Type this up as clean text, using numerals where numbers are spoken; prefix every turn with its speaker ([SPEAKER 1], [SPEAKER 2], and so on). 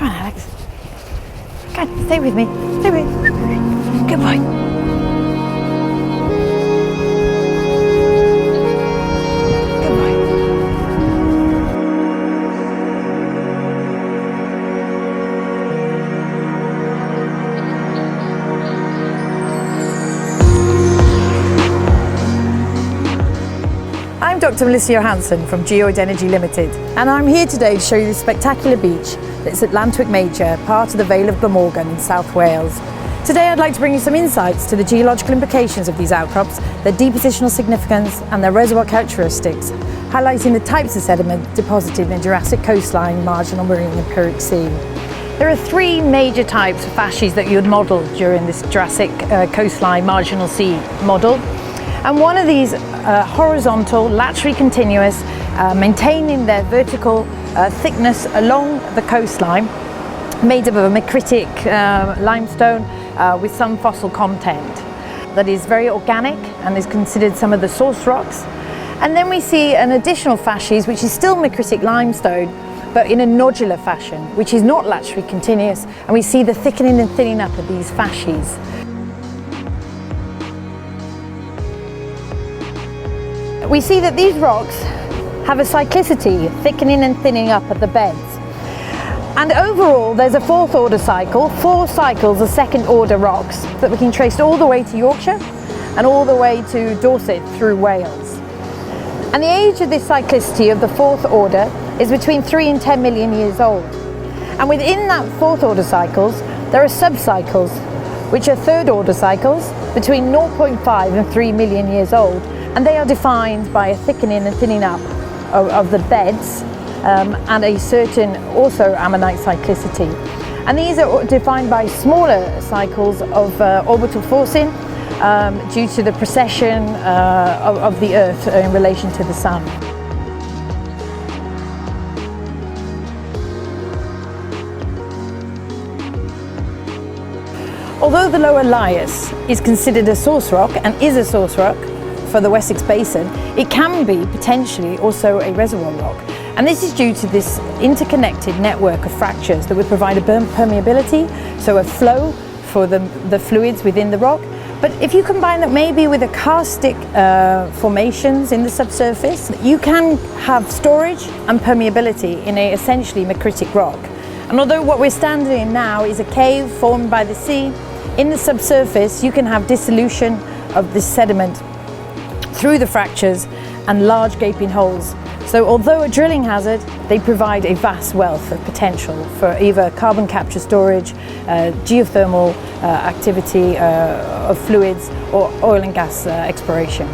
[SPEAKER 1] Come on, Alex. Come on, stay with me. Stay with me. Good boy. I'm Dr. Melissa Johansson from Geode-Energy Limited, and I'm here today to show you the spectacular beach that's at Llantwit Major, part of the Vale of Glamorgan in South Wales. Today I'd like to bring you some insights to the geological implications of these outcrops, their depositional significance and their reservoir characteristics, highlighting the types of sediment deposited in the Jurassic coastline, marginal marine and empiric sea. There are three major types of facies that you would model during this Jurassic coastline marginal sea model. And one of these horizontal, laterally continuous, maintaining their vertical thickness along the coastline, made up of a micritic limestone with some fossil content that is very organic and is considered some of the source rocks. And then we see an additional facies which is still micritic limestone, but in a nodular fashion, which is not laterally continuous, and we see the thickening and thinning up of these facies. We see that these rocks have a cyclicity, thickening and thinning up at the beds. And overall, there's a fourth order cycle, 4 cycles of second order rocks that we can trace all the way to Yorkshire and all the way to Dorset through Wales. And the age of this cyclicity of the fourth order is between 3 and 10 million years old. And within that fourth order cycles, there are subcycles, which are third order cycles between 0.5 and 3 million years old. And they are defined by a thickening and thinning up of the beds and a certain also ammonite cyclicity. And these are defined by smaller cycles of orbital forcing due to the precession of the Earth in relation to the Sun. Although the lower Lias is considered a source rock and is a source rock for the Wessex Basin, it can be potentially also a reservoir rock. And this is due to this interconnected network of fractures that would provide a permeability, so a flow for the fluids within the rock. But if you combine that maybe with a karstic formations in the subsurface, you can have storage and permeability in a essentially micritic rock. And although what we're standing in now is a cave formed by the sea, in the subsurface you can have dissolution of this sediment through the fractures and large gaping holes. So although a drilling hazard, they provide a vast wealth of potential for either carbon capture storage, geothermal activity of fluids, or oil and gas exploration.